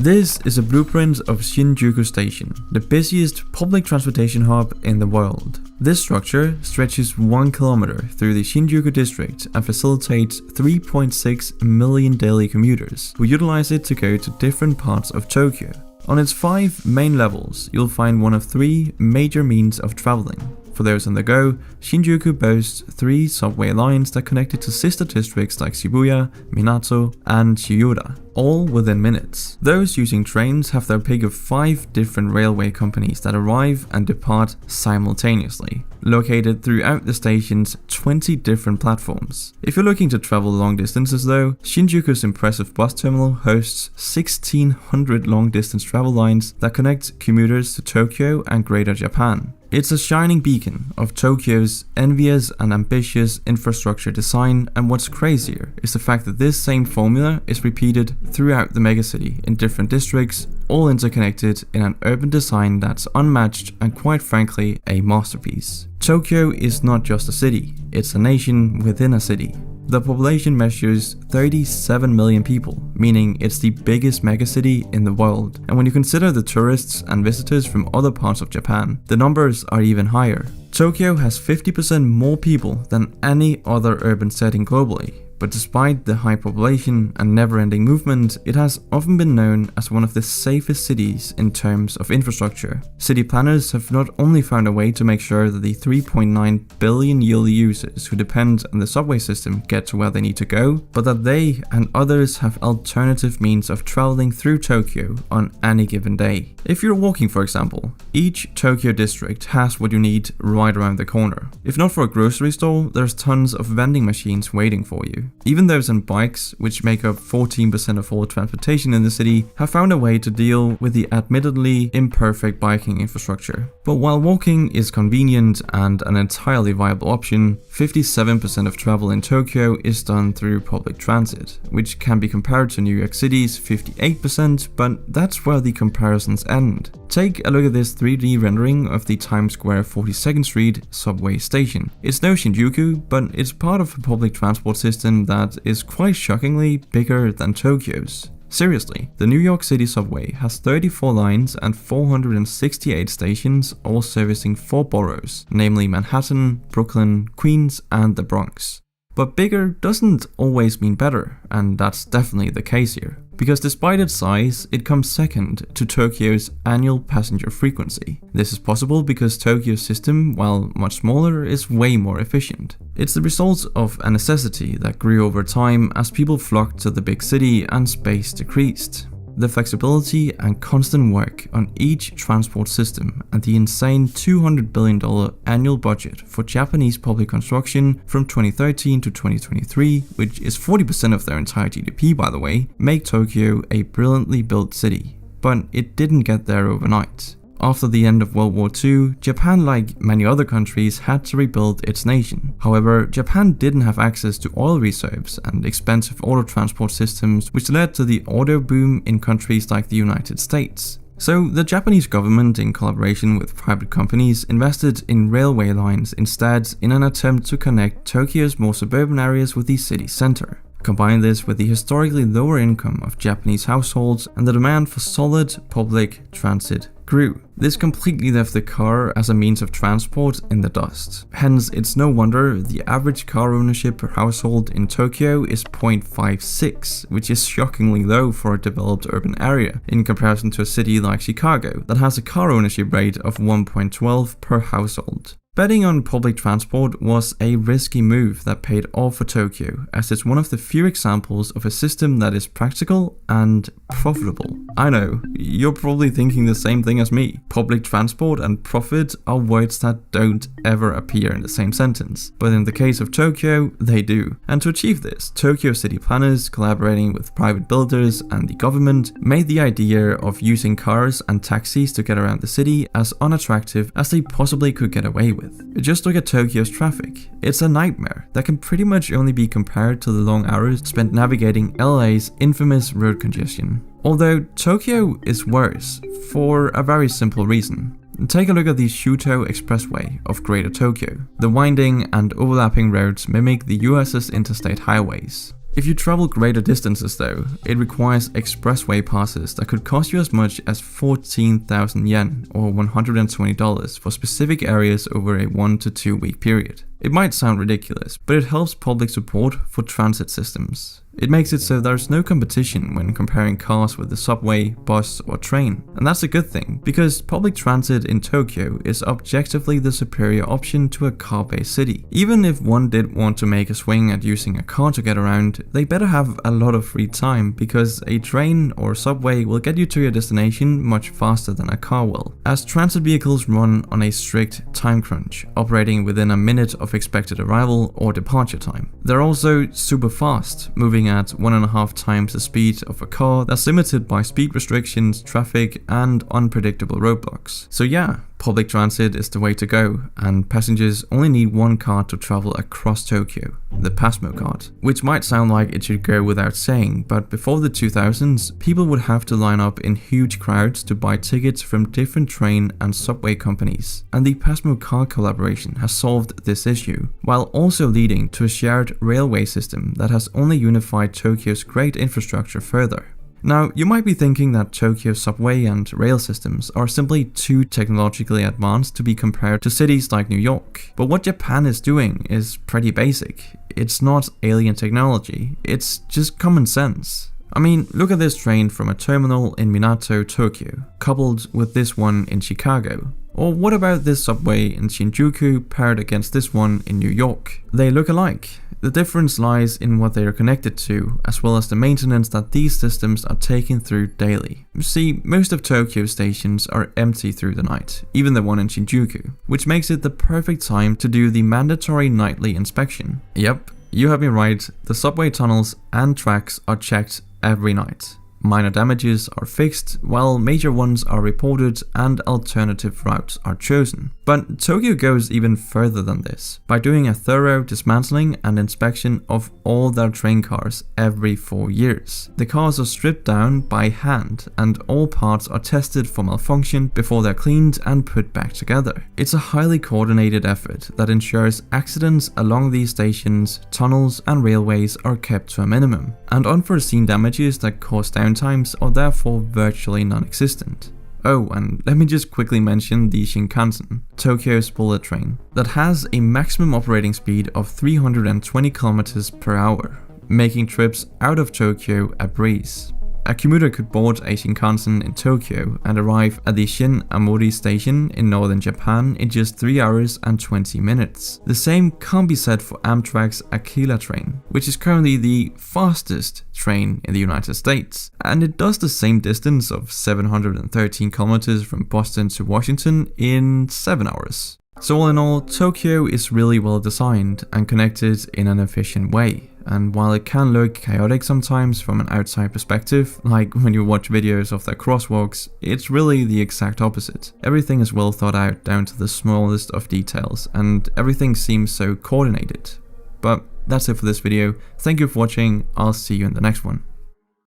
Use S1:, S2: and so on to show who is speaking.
S1: This is a blueprint of Shinjuku Station, the busiest public transportation hub in the world. This structure stretches 1 kilometer through the Shinjuku district and facilitates 3.6 million daily commuters who utilize it to go to different parts of Tokyo. On its 5 main levels, you'll find one of 3 major means of traveling. For those on the go, Shinjuku boasts 3 subway lines that connect it to sister districts like Shibuya, Minato, and Chiyoda, all within minutes. Those using trains have their pick of 5 different railway companies that arrive and depart simultaneously, located throughout the station's 20 different platforms. If you're looking to travel long distances though, Shinjuku's impressive bus terminal hosts 1,600 long-distance travel lines that connect commuters to Tokyo and Greater Japan. It's a shining beacon of Tokyo's envious and ambitious infrastructure design, and what's crazier is the fact that this same formula is repeated throughout the megacity in different districts, all interconnected in an urban design that's unmatched and quite frankly a masterpiece. Tokyo is not just a city, it's a nation within a city. The population measures 37 million people, meaning it's the biggest megacity in the world. And when you consider the tourists and visitors from other parts of Japan, the numbers are even higher. Tokyo has 50% more people than any other urban setting globally. But despite the high population and never-ending movement, it has often been known as one of the safest cities in terms of infrastructure. City planners have not only found a way to make sure that the 3.9 billion yearly users who depend on the subway system get to where they need to go, but that they and others have alternative means of traveling through Tokyo on any given day. If you're walking, for example, each Tokyo district has what you need right around the corner. If not for a grocery store, there's tons of vending machines waiting for you. Even those on bikes, which make up 14% of all transportation in the city, have found a way to deal with the admittedly imperfect biking infrastructure. But while walking is convenient and an entirely viable option, 57% of travel in Tokyo is done through public transit, which can be compared to New York City's 58%, but that's where the comparisons end. Take a look at this 3D rendering of the Times Square 42nd Street subway station. It's no Shinjuku, but it's part of a public transport system that is quite shockingly bigger than Tokyo's. Seriously, the New York City subway has 34 lines and 468 stations, all servicing 4 boroughs, namely Manhattan, Brooklyn, Queens, and the Bronx. But bigger doesn't always mean better, and that's definitely the case here. Because despite its size, it comes second to Tokyo's annual passenger frequency. This is possible because Tokyo's system, while much smaller, is way more efficient. It's the result of a necessity that grew over time as people flocked to the big city and space decreased. The flexibility and constant work on each transport system and the insane $200 billion annual budget for Japanese public construction from 2013 to 2023, which is 40% of their entire GDP by the way, make Tokyo a brilliantly built city. But it didn't get there overnight. After the end of World War II, Japan, like many other countries, had to rebuild its nation. However, Japan didn't have access to oil reserves and expensive auto transport systems, which led to the auto boom in countries like the United States. So the Japanese government, in collaboration with private companies, invested in railway lines instead in an attempt to connect Tokyo's more suburban areas with the city center. Combine this with the historically lower income of Japanese households and the demand for solid public transit grew. This completely left the car as a means of transport in the dust. Hence, it's no wonder the average car ownership per household in Tokyo is 0.56, which is shockingly low for a developed urban area, in comparison to a city like Chicago that has a car ownership rate of 1.12 per household. Betting on public transport was a risky move that paid off for Tokyo, as it's one of the few examples of a system that is practical and profitable. I know, you're probably thinking the same thing as me. Public transport and profit are words that don't ever appear in the same sentence, but in the case of Tokyo, they do. And to achieve this, Tokyo city planners, collaborating with private builders and the government, made the idea of using cars and taxis to get around the city as unattractive as they possibly could get away with. Just look at Tokyo's traffic. It's a nightmare that can pretty much only be compared to the long hours spent navigating LA's infamous road congestion. Although Tokyo is worse for a very simple reason. Take a look at the Shuto Expressway of Greater Tokyo. The winding and overlapping roads mimic the US's interstate highways. If you travel greater distances though, it requires expressway passes that could cost you as much as 14,000 yen or $120 for specific areas over a 1 to 2 week period. It might sound ridiculous, but it helps public support for transit systems. It makes it so there's no competition when comparing cars with the subway, bus, or train. And that's a good thing, because public transit in Tokyo is objectively the superior option to a car-based city. Even if one did want to make a swing at using a car to get around, they better have a lot of free time, because a train or subway will get you to your destination much faster than a car will, as transit vehicles run on a strict time crunch, operating within a minute of expected arrival or departure time. They're also super fast, moving at 1.5 times the speed of a car that's limited by speed restrictions, traffic, and unpredictable roadblocks. So yeah, public transit is the way to go, and passengers only need one card to travel across Tokyo, the Pasmo card. Which might sound like it should go without saying, but before the 2000s, people would have to line up in huge crowds to buy tickets from different train and subway companies, and the Pasmo card collaboration has solved this issue, while also leading to a shared railway system that has only unified Tokyo's great infrastructure further. Now, you might be thinking that Tokyo's subway and rail systems are simply too technologically advanced to be compared to cities like New York. But what Japan is doing is pretty basic. It's not alien technology, it's just common sense. I mean, look at this train from a terminal in Minato, Tokyo, coupled with this one in Chicago. Or what about this subway in Shinjuku paired against this one in New York? They look alike. The difference lies in what they are connected to, as well as the maintenance that these systems are taken through daily. You see, most of Tokyo's stations are empty through the night, even the one in Shinjuku, which makes it the perfect time to do the mandatory nightly inspection. Yep, you have me right, the subway tunnels and tracks are checked every night. Minor damages are fixed, while major ones are reported and alternative routes are chosen. But Tokyo goes even further than this, by doing a thorough dismantling and inspection of all their train cars every 4 years. The cars are stripped down by hand, and all parts are tested for malfunction before they're cleaned and put back together. It's a highly coordinated effort that ensures accidents along these stations, tunnels, and railways are kept to a minimum, and unforeseen damages that cause downtimes are therefore virtually non-existent. Oh, and let me just quickly mention the Shinkansen, Tokyo's bullet train, that has a maximum operating speed of 320 km per hour, making trips out of Tokyo a breeze. A commuter could board a Shinkansen in Tokyo and arrive at the Shin-Amori station in northern Japan in just 3 hours and 20 minutes. The same can't be said for Amtrak's Aquila train, which is currently the fastest train in the United States, and it does the same distance of 713 kilometers from Boston to Washington in 7 hours. So all in all, Tokyo is really well designed and connected in an efficient way. And while it can look chaotic sometimes from an outside perspective, like when you watch videos of their crosswalks, it's really the exact opposite. Everything is well thought out down to the smallest of details, and everything seems so coordinated. But that's it for this video. Thank you for watching, I'll see you in the next one.